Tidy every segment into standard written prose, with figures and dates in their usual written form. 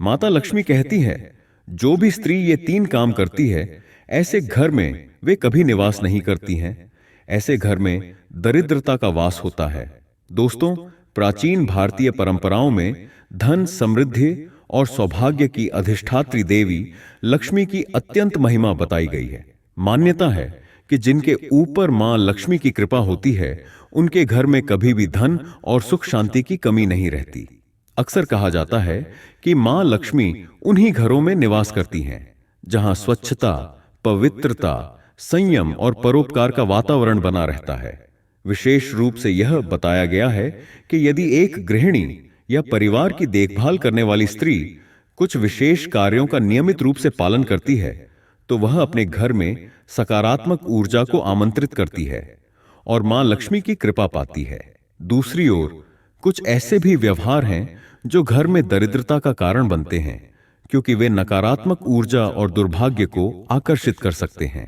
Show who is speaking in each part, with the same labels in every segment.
Speaker 1: माता लक्ष्मी कहती है, जो भी स्त्री ये 3 काम करती है, ऐसे घर में वे कभी निवास नहीं करती हैं। ऐसे घर में दरिद्रता का वास होता है। दोस्तों, प्राचीन भारतीय परंपराओं में धन, समृद्धि और सौभाग्य की अधिष्ठात्री देवी लक्ष्मी की अत्यंत महिमा बताई गई है। मान्यता है कि जिनके ऊपर मां लक्ष्मी की कृपा होती है, उनके घर में कभी भी धन और सुख शांति की कमी नहीं रहती। अक्सर कहा जाता है कि मां लक्ष्मी उन्हीं घरों में निवास करती हैं जहां स्वच्छता, पवित्रता, संयम और परोपकार का वातावरण बना रहता है। विशेष रूप से यह बताया गया है कि यदि एक गृहिणी या परिवार की देखभाल करने वाली स्त्री कुछ विशेष कार्यों का नियमित रूप से पालन करती है, तो वह अपने घर में सकारात्मक ऊर्जा को आमंत्रित करती है और मां लक्ष्मी की कृपा पाती है। दूसरी ओर, कुछ ऐसे भी व्यवहार हैं जो घर में दरिद्रता का कारण बनते हैं, क्योंकि वे नकारात्मक ऊर्जा और दुर्भाग्य को आकर्षित कर सकते हैं।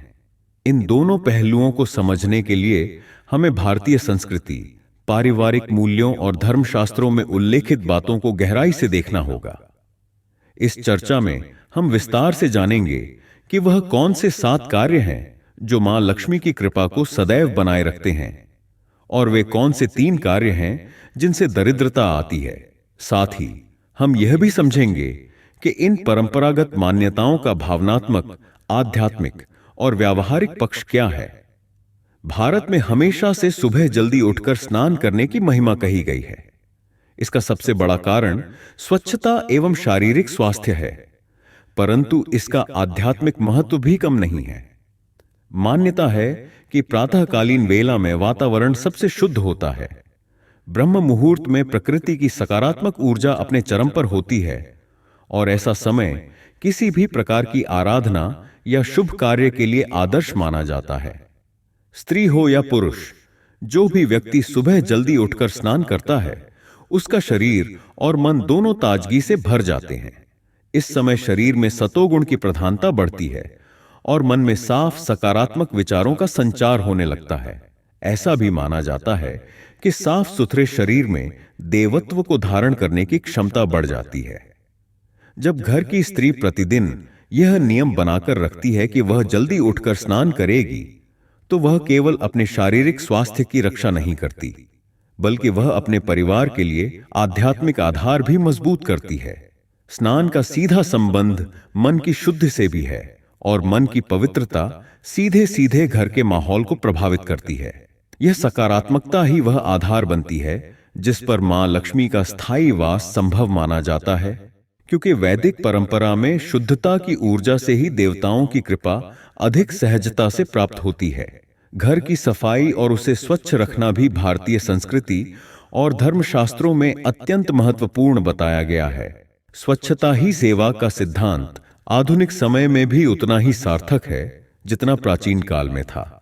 Speaker 1: इन दोनों पहलुओं को समझने के लिए हमें भारतीय संस्कृति, पारिवारिक मूल्यों और धर्मशास्त्रों में उल्लेखित बातों को गहराई से देखना होगा। इस चर्चा में हम विस्तार से जानेंगे कि वह कौन से 7 कार्य हैं जो मां लक्ष्मी की कृपा को सदैव बनाए रखते हैं, और वे कौन से 3 कार्य हैं जिनसे दरिद्रता आती है। साथ ही हम यह भी समझेंगे कि इन परंपरागत मान्यताओं का भावनात्मक, आध्यात्मिक और व्यावहारिक पक्ष क्या है। भारत में हमेशा से सुबह जल्दी उठकर स्नान करने की महिमा कही गई है। इसका सबसे बड़ा कारण स्वच्छता एवं शारीरिक स्वास्थ्य है, परंतु इसका आध्यात्मिक महत्व भी कम नहीं है। मान्यता है कि प्रातःकालीन वेला में वातावरण सबसे शुद्ध होता है। ब्रह्म मुहूर्त में प्रकृति की सकारात्मक ऊर्जा अपने चरम पर होती है, और ऐसा समय किसी भी प्रकार की आराधना या शुभ कार्य के लिए आदर्श माना जाता है। स्त्री हो या पुरुष, जो भी व्यक्ति सुबह जल्दी उठकर स्नान करता है, उसका शरीर और मन दोनों ताजगी से भर जाते हैं। इस समय शरीर में सतोगुण की प्रधानता बढ़ती है और मन में साफ सकारात्मक विचारों का संचार होने लगता है। ऐसा भी माना जाता है कि साफ सुथरे शरीर में देवत्व को धारण करने की क्षमता बढ़ जाती है। जब घर की स्त्री प्रतिदिन यह नियम बनाकर रखती है कि वह जल्दी उठकर स्नान करेगी, तो वह केवल अपने शारीरिक स्वास्थ्य की रक्षा नहीं करती, बल्कि वह अपने परिवार के लिए आध्यात्मिक आधार भी मजबूत करती है। स्नान का सीधा संबंध मन की शुद्धि से भी है, और मन की पवित्रता सीधे सीधे घर के माहौल को प्रभावित करती है। यह सकारात्मकता ही वह आधार बनती है जिस पर मां लक्ष्मी का स्थायी वास संभव माना जाता है, क्योंकि वैदिक परंपरा में शुद्धता की ऊर्जा से ही देवताओं की कृपा अधिक सहजता से प्राप्त होती है। घर की सफाई और उसे स्वच्छ रखना भी भारतीय संस्कृति और धर्मशास्त्रों में अत्यंत महत्वपूर्ण बताया गया है। स्वच्छता ही सेवा का सिद्धांत आधुनिक समय में भी उतना ही सार्थक है जितना प्राचीन काल में था।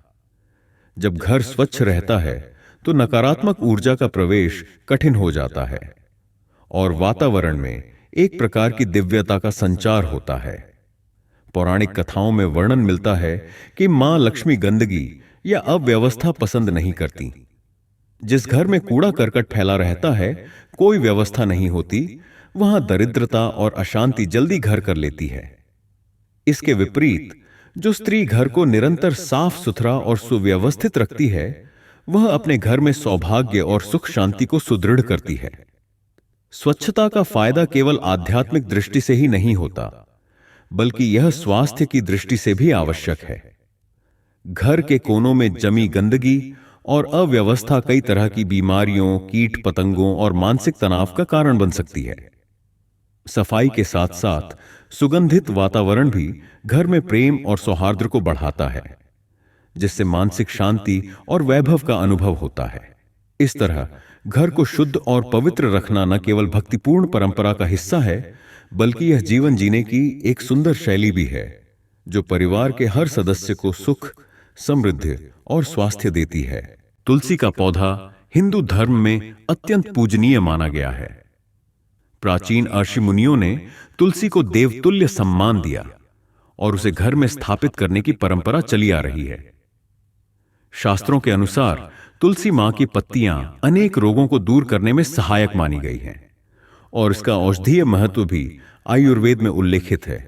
Speaker 1: जब घर स्वच्छ रहता है तो नकारात्मक ऊर्जा का प्रवेश कठिन हो जाता है और वातावरण में एक प्रकार की दिव्यता का संचार होता है। पौराणिक कथाओं में वर्णन मिलता है कि मां लक्ष्मी गंदगी या अव्यवस्था पसंद नहीं करती। जिस घर में कूड़ा करकट फैला रहता है, कोई व्यवस्था नहीं होती, वहां दरिद्रता और अशांति जल्दी घर कर लेती है। इसके विपरीत जो स्त्री घर को निरंतर साफ सुथरा और सुव्यवस्थित रखती है, वह अपने घर में सौभाग्य और सुख शांति को सुदृढ़ करती है। स्वच्छता का फायदा केवल आध्यात्मिक दृष्टि से ही नहीं होता, बल्कि यह स्वास्थ्य की दृष्टि से भी आवश्यक है। घर के कोनों में जमी गंदगी और अव्यवस्था कई तरह की बीमारियों, कीट पतंगों और मानसिक तनाव का कारण बन सकती है। सफाई के साथ साथ सुगंधित वातावरण भी घर में प्रेम और सौहार्द को बढ़ाता है, जिससे मानसिक शांति और वैभव का अनुभव होता है। इस तरह घर को शुद्ध और पवित्र रखना न केवल भक्तिपूर्ण परंपरा का हिस्सा है, बल्कि यह जीवन जीने की एक सुंदर शैली भी है, जो परिवार के हर सदस्य को सुख, समृद्धि और स्वास्थ्य देती है। तुलसी का पौधा हिंदू धर्म में अत्यंत पूजनीय माना गया है। प्राचीन ऋषि मुनियों ने तुलसी को देवतुल्य सम्मान दिया और उसे घर में स्थापित करने की परंपरा चली आ रही है। शास्त्रों के अनुसार तुलसी मां की पत्तियां अनेक रोगों को दूर करने में सहायक मानी गई हैं, और इसका औषधीय महत्व भी आयुर्वेद में उल्लेखित है।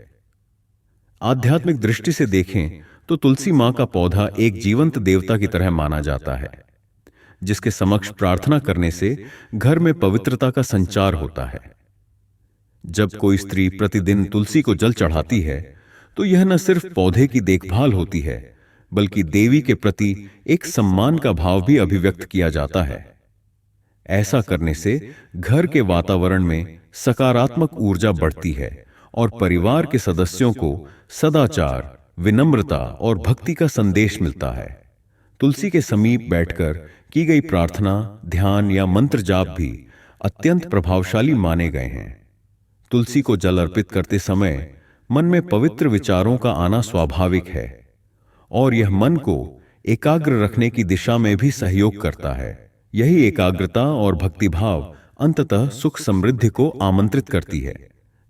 Speaker 1: आध्यात्मिक दृष्टि से देखें तो तुलसी मां का पौधा एक जीवंत देवता की तरह माना जाता है, जिसके समक्ष प्रार्थना करने से घर में पवित्रता का संचार होता है। जब कोई स्त्री प्रतिदिन तुलसी को जल चढ़ाती है तो यह न सिर्फ पौधे की देखभाल होती है, बल्कि देवी के प्रति एक सम्मान का भाव भी अभिव्यक्त किया जाता है। ऐसा करने से घर के वातावरण में सकारात्मक ऊर्जा बढ़ती है और परिवार के सदस्यों को सदाचार, विनम्रता और भक्ति का संदेश मिलता है। तुलसी के समीप बैठकर की गई प्रार्थना, ध्यान या मंत्र जाप भी अत्यंत प्रभावशाली माने गए हैं। तुलसी को जल अर्पित करते समय मन में पवित्र विचारों का आना स्वाभाविक है और यह मन को एकाग्र रखने की दिशा में भी सहयोग करता है। यही एकाग्रता और भक्तिभाव अंततः सुख समृद्धि को आमंत्रित करती है।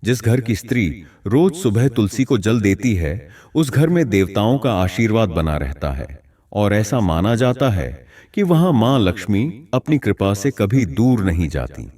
Speaker 1: जिस घर की स्त्री रोज सुबह तुलसी को जल देती है, उस घर में देवताओं का आशीर्वाद बना रहता है और ऐसा माना जाता है कि वहां मां लक्ष्मी अपनी कृपा से कभी दूर नहीं जाती।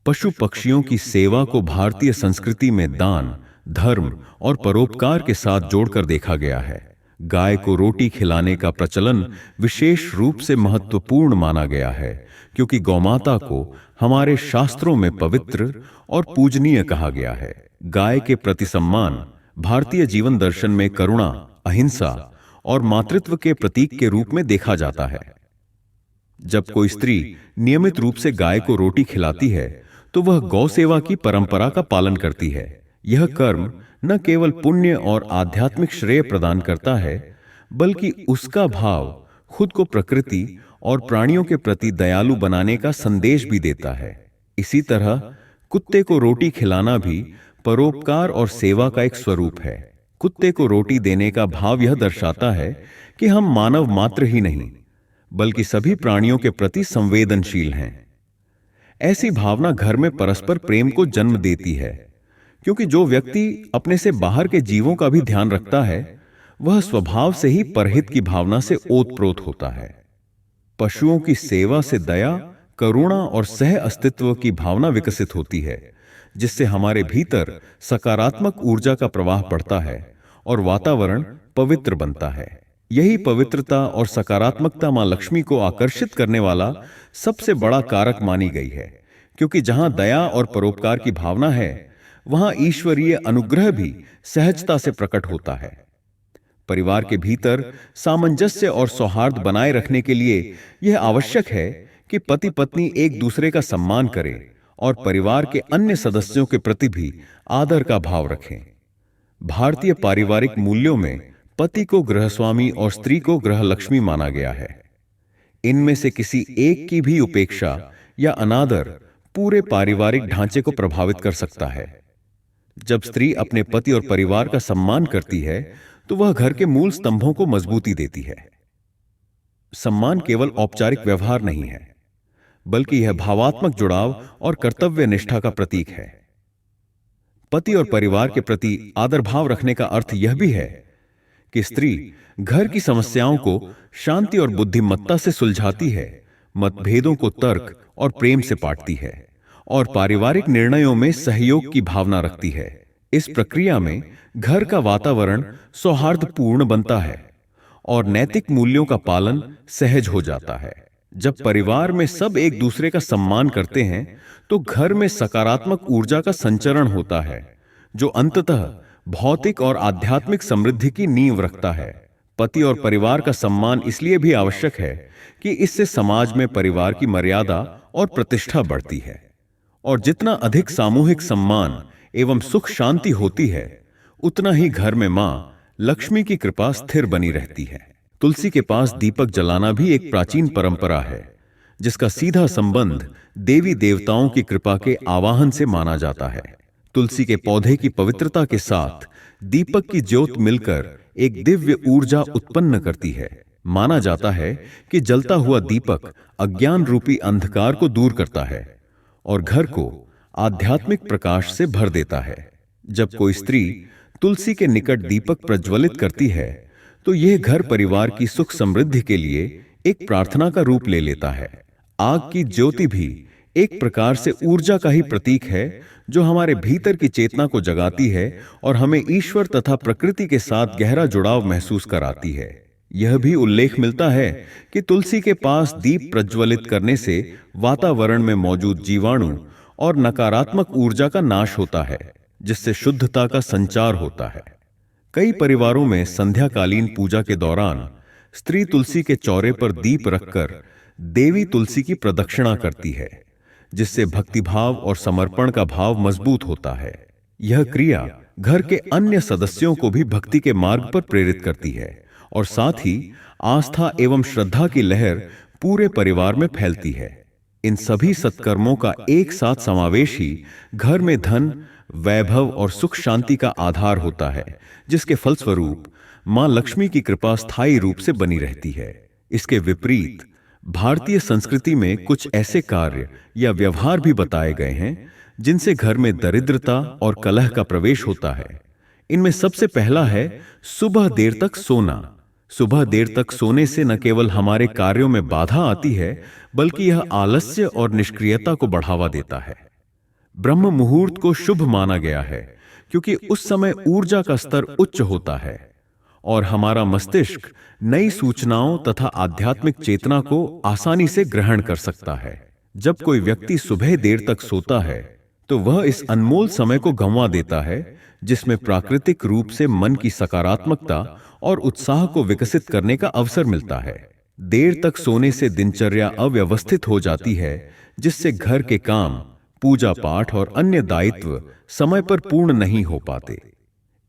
Speaker 1: पशु पक्षियों की सेवा को भारतीय संस्कृति में दान, धर्म और परोपकार के साथ जोड़कर देखा गया है। गाय को रोटी खिलाने का प्रचलन विशेष रूप से महत्वपूर्ण माना गया है, क्योंकि गौमाता को हमारे शास्त्रों में पवित्र और पूजनीय कहा गया है। गाय के प्रति सम्मान भारतीय जीवन दर्शन में करुणा, अहिंसा और मातृत्व के प्रतीक के रूप में देखा जाता है। जब कोई स्त्री नियमित रूप से गाय को रोटी खिलाती है तो वह गौ सेवा की परंपरा का पालन करती है। यह कर्म न केवल पुण्य और आध्यात्मिक श्रेय प्रदान करता है, बल्कि उसका भाव खुद को प्रकृति और प्राणियों के प्रति दयालु बनाने का संदेश भी देता है। इसी तरह कुत्ते को रोटी खिलाना भी परोपकार और सेवा का एक स्वरूप है। कुत्ते को रोटी देने का भाव यह दर्शाता है कि हम मानव मात्र ही नहीं, बल्कि सभी प्राणियों के प्रति संवेदनशील हैं। ऐसी भावना घर में परस्पर प्रेम को जन्म देती है, क्योंकि जो व्यक्ति अपने से बाहर के जीवों का भी ध्यान रखता है, वह स्वभाव से ही परहित की भावना से ओतप्रोत होता है। पशुओं की सेवा से दया, करुणा और सह अस्तित्व की भावना विकसित होती है, जिससे हमारे भीतर सकारात्मक ऊर्जा का प्रवाह बढ़ता है और वातावरण पवित्र बनता है। यही पवित्रता और सकारात्मकता मां लक्ष्मी को आकर्षित करने वाला सबसे बड़ा कारक मानी गई है, क्योंकि जहां दया और परोपकार की भावना है, वहां ईश्वरीय अनुग्रह भी सहजता से प्रकट होता है। परिवार के भीतर सामंजस्य और सौहार्द बनाए रखने के लिए यह आवश्यक है कि पति पत्नी एक दूसरे का सम्मान करें और परिवार के अन्य सदस्यों के प्रति भी आदर का भाव रखें। भारतीय पारिवारिक मूल्यों में पति को गृहस्वामी और स्त्री को गृहलक्ष्मी माना गया है। इनमें से किसी एक की भी उपेक्षा या अनादर पूरे पारिवारिक ढांचे को प्रभावित कर सकता है। जब स्त्री अपने पति और परिवार का सम्मान करती है, तो वह घर के मूल स्तंभों को मजबूती देती है। सम्मान केवल औपचारिक व्यवहार नहीं है, बल्कि यह भावात्मक जुड़ाव और कर्तव्य निष्ठा का प्रतीक है। पति और परिवार के प्रति आदर भाव रखने का अर्थ यह भी है कि स्त्री घर की समस्याओं को शांति और बुद्धिमत्ता से सुलझाती है, मतभेदों को तर्क और प्रेम से पाटती है और पारिवारिक निर्णयों में सहयोग की भावना रखती है। इस प्रक्रिया में घर का वातावरण सौहार्दपूर्ण बनता है और नैतिक मूल्यों का पालन सहज हो जाता है। जब परिवार में सब एक दूसरे का सम्मान करते हैं, तो घर में सकारात्मक ऊर्जा का संचरण होता है, जो अंततः भौतिक और आध्यात्मिक समृद्धि की नींव रखता है। पति और परिवार का सम्मान इसलिए भी आवश्यक है कि इससे समाज में परिवार की मर्यादा और प्रतिष्ठा बढ़ती है, और जितना अधिक सामूहिक सम्मान एवं सुख शांति होती है, उतना ही घर में मां लक्ष्मी की कृपा स्थिर बनी रहती है। तुलसी के पास दीपक जलाना भी एक प्राचीन परंपरा है, जिसका सीधा संबंध देवी देवताओं की कृपा के आवाहन से माना जाता है। तुलसी के पौधे की पवित्रता के साथ दीपक की ज्योत मिलकर एक दिव्य ऊर्जा उत्पन्न करती है। माना जाता है कि जलता हुआ दीपक अज्ञान रूपी अंधकार को दूर करता है और घर को आध्यात्मिक प्रकाश से भर देता है। जब कोई स्त्री तुलसी के निकट दीपक प्रज्वलित करती है, तो यह घर परिवार की सुख समृद्धि के लिए एक प्रार्थना का रूप ले लेता है। आग की ज्योति भी एक प्रकार से ऊर्जा का ही प्रतीक है जो हमारे भीतर की चेतना को जगाती है और हमें ईश्वर तथा प्रकृति के साथ गहरा जुड़ाव महसूस कराती है। यह भी उल्लेख मिलता है कि तुलसी के पास दीप प्रज्वलित करने से वातावरण में मौजूद जीवाणु और नकारात्मक ऊर्जा का नाश होता है, जिससे शुद्धता का संचार होता है। कई परिवारों में संध्याकालीन पूजा के दौरान स्त्री तुलसी के चौरे पर दीप रखकर देवी तुलसी की प्रदक्षिणा करती है, जिससे भक्तिभाव और समर्पण का भाव मजबूत होता है। यह क्रिया घर के अन्य सदस्यों को भी भक्ति के मार्ग पर प्रेरित करती है और साथ ही आस्था एवं श्रद्धा की लहर पूरे परिवार में फैलती है। इन सभी सत्कर्मों का एक साथ समावेश ही घर में धन, वैभव और सुख शांति का आधार होता है, जिसके फलस्वरूप मां लक्ष्मी की कृपा स्थायी रूप से बनी रहती है। इसके विपरीत भारतीय संस्कृति में कुछ ऐसे कार्य या व्यवहार भी बताए गए हैं जिनसे घर में दरिद्रता और कलह का प्रवेश होता है। इनमें सबसे पहला है सुबह देर तक सोना। सुबह देर तक सोने से न केवल हमारे कार्यों में बाधा आती है, बल्कि यह आलस्य और निष्क्रियता को बढ़ावा देता है। ब्रह्म मुहूर्त को शुभ माना गया है क्योंकि उस समय ऊर्जा का स्तर उच्च होता है और हमारा मस्तिष्क नई सूचनाओं तथा आध्यात्मिक चेतना को आसानी से ग्रहण कर सकता है। जब कोई व्यक्ति सुबह देर तक सोता है तो वह इस अनमोल समय को गंवा देता है, जिसमें प्राकृतिक रूप से मन की सकारात्मकता और उत्साह को विकसित करने का अवसर मिलता है। देर तक सोने से दिनचर्या अव्यवस्थित हो जाती है, जिससे घर के काम, पूजा पाठ और अन्य दायित्व समय पर पूर्ण नहीं हो पाते।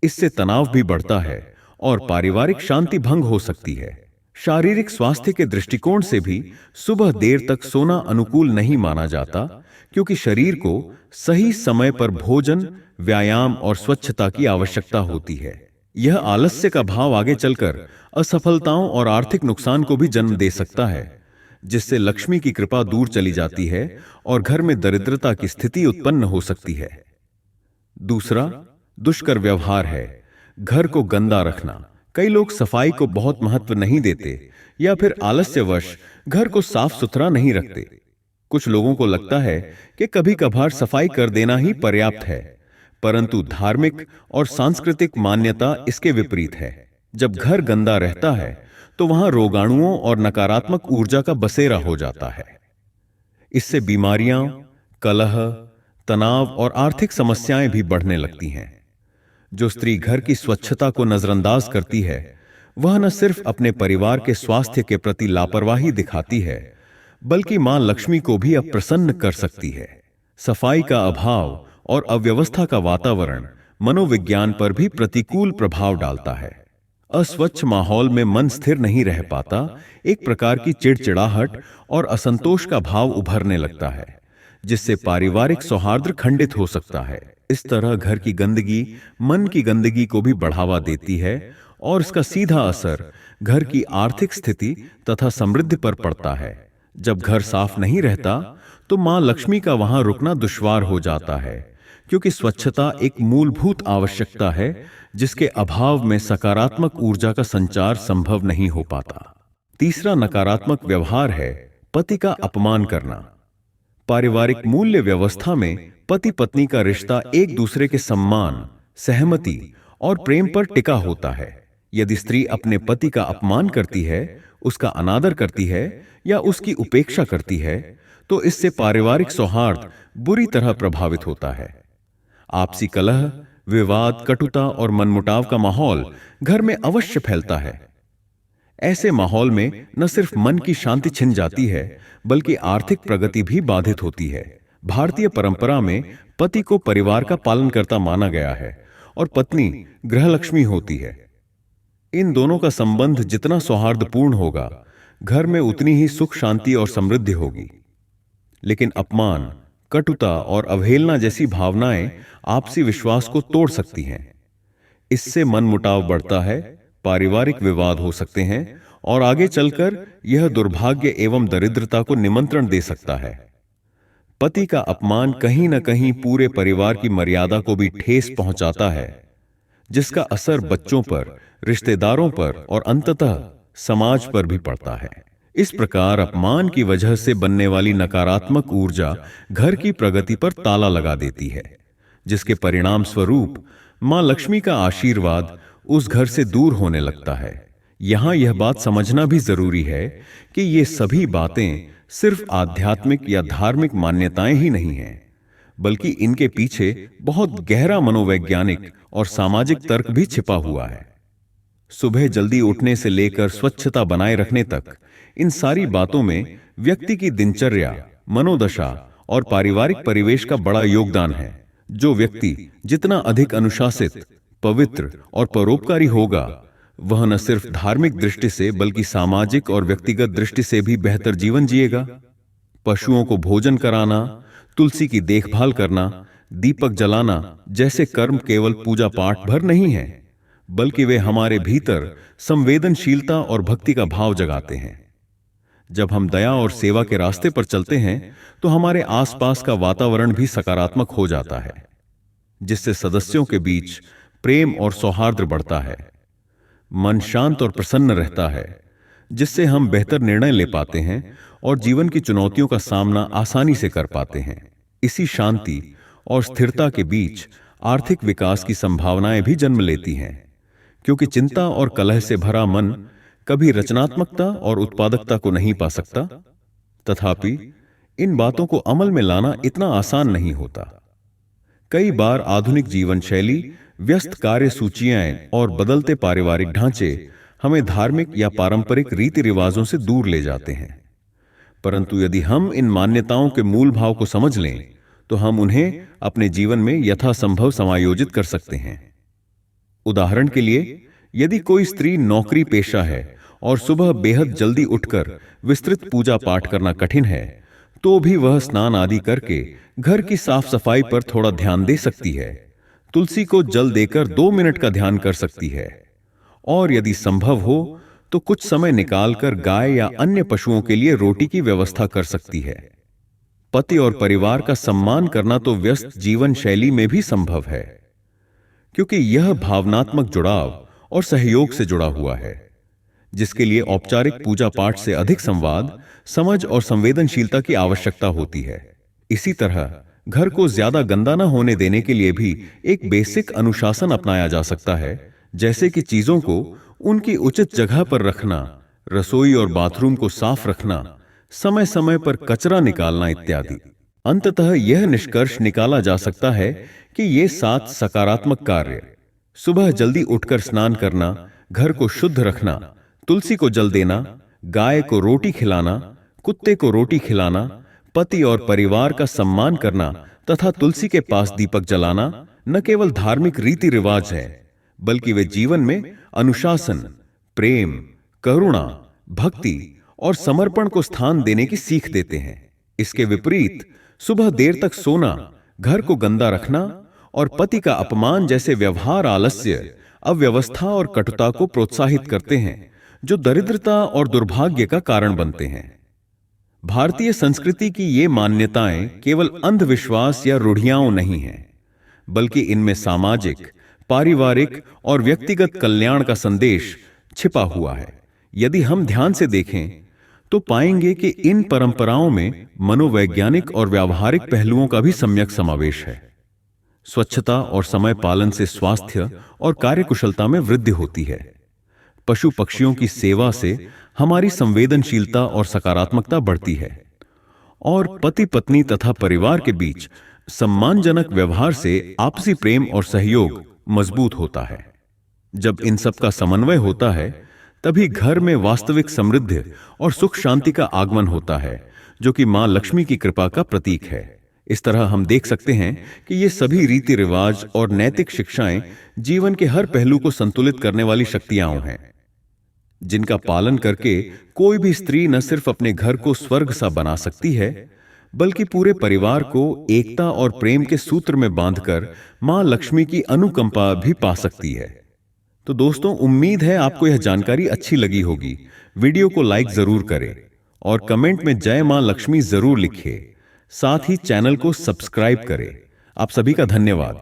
Speaker 1: इससे तनाव भी बढ़ता है और पारिवारिक शांति भंग हो सकती है। शारीरिक स्वास्थ्य के दृष्टिकोण से भी सुबह देर तक सोना अनुकूल नहीं माना जाता, क्योंकि शरीर को सही समय पर भोजन, व्यायाम और स्वच्छता की आवश्यकता होती है। यह आलस्य का भाव आगे चलकर असफलताओं और आर्थिक नुकसान को भी जन्म दे सकता है, जिससे लक्ष्मी की कृपा दूर चली जाती है और घर में दरिद्रता की स्थिति उत्पन्न हो सकती है। दूसरा दुष्कर व्यवहार है घर को गंदा रखना। कई लोग सफाई को बहुत महत्व नहीं देते या फिर आलस्यवश घर को साफ सुथरा नहीं रखते। कुछ लोगों को लगता है कि कभी कभार सफाई कर देना ही पर्याप्त है, परंतु धार्मिक और सांस्कृतिक मान्यता इसके विपरीत है। जब घर गंदा रहता है तो वहां रोगाणुओं और नकारात्मक ऊर्जा का बसेरा हो जाता है। इससे बीमारियां, कलह, तनाव और आर्थिक समस्याएं भी बढ़ने लगती हैं। जो स्त्री घर की स्वच्छता को नजरअंदाज करती है, वह न सिर्फ अपने परिवार के स्वास्थ्य के प्रति लापरवाही दिखाती है, बल्कि मां लक्ष्मी को भी अप्रसन्न कर सकती है। सफाई का अभाव और अव्यवस्था का वातावरण मनोविज्ञान पर भी प्रतिकूल प्रभाव डालता है। अस्वच्छ माहौल में मन स्थिर नहीं रह पाता, एक प्रकार की चिड़चिड़ाहट और असंतोष का भाव उभरने लगता है, जिससे पारिवारिक सौहार्द खंडित हो सकता है। इस तरह घर की गंदगी मन की गंदगी को भी बढ़ावा देती है और इसका सीधा असर घर की आर्थिक स्थिति तथा समृद्धि पर पड़ता है। जब घर साफ नहीं रहता तो मां लक्ष्मी का वहां रुकना दुश्वार हो जाता है, क्योंकि स्वच्छता एक मूलभूत आवश्यकता है जिसके अभाव में सकारात्मक ऊर्जा का संचार संभव नहीं हो पाता। तीसरा नकारात्मक व्यवहार है पति का अपमान करना। पारिवारिक मूल्य व्यवस्था में पति पत्नी का रिश्ता एक दूसरे के सम्मान, सहमति और प्रेम पर टिका होता है। यदि स्त्री अपने पति का अपमान करती है, उसका अनादर करती है या उसकी उपेक्षा करती है, तो इससे पारिवारिक सौहार्द बुरी तरह प्रभावित होता है। आपसी कलह, विवाद, कटुता और मनमुटाव का माहौल घर में अवश्य फैलता है। ऐसे माहौल में न सिर्फ मन की शांति छिन जाती है, बल्कि आर्थिक प्रगति भी बाधित होती है। भारतीय परंपरा में पति को परिवार का पालनकर्ता माना गया है और पत्नी गृहलक्ष्मी होती है। इन दोनों का संबंध जितना सौहार्दपूर्ण होगा, घर में उतनी ही सुख, शांति और समृद्धि होगी। लेकिन अपमान, कटुता और अवहेलना जैसी भावनाएं आपसी विश्वास को तोड़ सकती हैं। इससे मनमुटाव बढ़ता है, पारिवारिक विवाद हो सकते हैं और आगे चलकर यह दुर्भाग्य एवं दरिद्रता को निमंत्रण दे सकता है। पति का अपमान कहीं न कहीं पूरे परिवार की मर्यादा को भी ठेस पहुंचाता है, जिसका असर बच्चों पर, रिश्तेदारों पर और अंततः समाज पर भी पड़ता है। इस प्रकार अपमान की वजह से बनने वाली नकारात्मक ऊर्जा घर की प्रगति पर ताला लगा देती है, जिसके परिणाम स्वरूप मां लक्ष्मी का आशीर्वाद उस घर से दूर होने लगता है। यहां यह बात समझना भी जरूरी है कि ये सभी बातें सिर्फ आध्यात्मिक या धार्मिक मान्यताएं ही नहीं हैं, बल्कि इनके पीछे बहुत गहरा मनोवैज्ञानिक और सामाजिक तर्क भी छिपा हुआ है। सुबह जल्दी उठने से लेकर स्वच्छता बनाए रखने तक इन सारी बातों में व्यक्ति की दिनचर्या, मनोदशा और पारिवारिक परिवेश का बड़ा योगदान है। जो व्यक्ति जितना अधिक अनुशासित, पवित्र और परोपकारी होगा, वह न सिर्फ धार्मिक दृष्टि से बल्कि सामाजिक और व्यक्तिगत दृष्टि से भी बेहतर जीवन जिएगा। पशुओं को भोजन कराना, तुलसी की देखभाल करना, दीपक जलाना जैसे कर्म केवल पूजा पाठ भर नहीं है, बल्कि वे हमारे भीतर संवेदनशीलता और भक्ति का भाव जगाते हैं। जब हम दया और सेवा के रास्ते पर चलते हैं तो हमारे आसपास का वातावरण भी सकारात्मक हो जाता है, जिससे सदस्यों के बीच प्रेम और सौहार्द बढ़ता है। मन शांत और प्रसन्न रहता है, जिससे हम बेहतर निर्णय ले पाते हैं और जीवन की चुनौतियों का सामना आसानी से कर पाते हैं। इसी शांति और स्थिरता के बीच आर्थिक विकास की संभावनाएं भी जन्म लेती हैं, क्योंकि चिंता और कलह से भरा मन कभी रचनात्मकता और उत्पादकता को नहीं पा सकता। तथापि इन बातों को अमल में लाना इतना आसान नहीं होता। कई बार आधुनिक जीवन शैली, व्यस्त कार्य सूचियां और बदलते पारिवारिक ढांचे हमें धार्मिक या पारंपरिक रीति रिवाजों से दूर ले जाते हैं। परंतु यदि हम इन मान्यताओं के मूल भाव को समझ लें, तो हम उन्हें अपने जीवन में यथासंभव समायोजित कर सकते हैं। उदाहरण के लिए, यदि कोई स्त्री नौकरी पेशा है और सुबह बेहद जल्दी उठकर विस्तृत पूजा पाठ करना कठिन है, तो भी वह स्नान आदि करके घर की साफ सफाई पर थोड़ा ध्यान दे सकती है, तुलसी को जल देकर 2 मिनट का ध्यान कर सकती है, और यदि संभव हो तो कुछ समय निकालकर गाय या अन्य पशुओं के लिए रोटी की व्यवस्था कर सकती है। पति और परिवार का सम्मान करना तो व्यस्त जीवन शैली में भी संभव है, क्योंकि यह भावनात्मक जुड़ाव और सहयोग से जुड़ा हुआ है, जिसके लिए औपचारिक पूजा पाठ से अधिक संवाद, समझ और संवेदनशीलता की आवश्यकता होती है। इसी तरह घर को ज्यादा गंदा न होने देने के लिए भी एक बेसिक अनुशासन अपनाया जा सकता है, जैसे कि चीजों को उनकी उचित जगह पर रखना, रसोई और बाथरूम को साफ रखना, समय समय पर कचरा निकालना इत्यादि। अंततः यह निष्कर्ष निकाला जा सकता है कि ये 7 सकारात्मक कार्य, सुबह जल्दी उठकर स्नान करना, घर को शुद्ध रखना, तुलसी को जल देना, गाय को रोटी खिलाना, कुत्ते को रोटी खिलाना, पति और परिवार का सम्मान करना तथा तुलसी के पास दीपक जलाना न केवल धार्मिक रीति रिवाज है, बल्कि वे जीवन में अनुशासन, प्रेम, करुणा, भक्ति और समर्पण को स्थान देने की सीख देते हैं। इसके विपरीत सुबह देर तक सोना, घर को गंदा रखना और पति का अपमान जैसे व्यवहार आलस्य, अव्यवस्था और कटुता को प्रोत्साहित करते हैं, जो दरिद्रता और दुर्भाग्य का कारण बनते हैं। भारतीय संस्कृति की ये मान्यताएं केवल अंधविश्वास या रूढ़ियां नहीं हैं, बल्कि इनमें सामाजिक, पारिवारिक और व्यक्तिगत कल्याण का संदेश छिपा हुआ है। यदि हम ध्यान से देखें तो पाएंगे कि इन परंपराओं में मनोवैज्ञानिक और व्यावहारिक पहलुओं का भी सम्यक समावेश है। स्वच्छता और समय पालन से स्वास्थ्य और कार्यकुशलता में वृद्धि होती है। पशु पक्षियों की सेवा से हमारी संवेदनशीलता और सकारात्मकता बढ़ती है, और पति पत्नी तथा परिवार के बीच सम्मानजनक व्यवहार से आपसी प्रेम और सहयोग मजबूत होता है। जब इन सब का समन्वय होता है, तभी घर में वास्तविक समृद्धि और सुख शांति का आगमन होता है, जो कि मां लक्ष्मी की कृपा का प्रतीक है। इस तरह हम देख सकते हैं कि ये सभी रीति रिवाज और नैतिक शिक्षाएं जीवन के हर पहलू को संतुलित करने वाली शक्तियां हैं, जिनका पालन करके कोई भी स्त्री न सिर्फ अपने घर को स्वर्ग सा बना सकती है, बल्कि पूरे परिवार को एकता और प्रेम के सूत्र में बांधकर मां लक्ष्मी की अनुकंपा भी पा सकती है। तो दोस्तों, उम्मीद है आपको यह जानकारी अच्छी लगी होगी। वीडियो को लाइक जरूर करें और कमेंट में जय मां लक्ष्मी जरूर लिखें। साथ ही चैनल को सब्सक्राइब करें। आप सभी का धन्यवाद।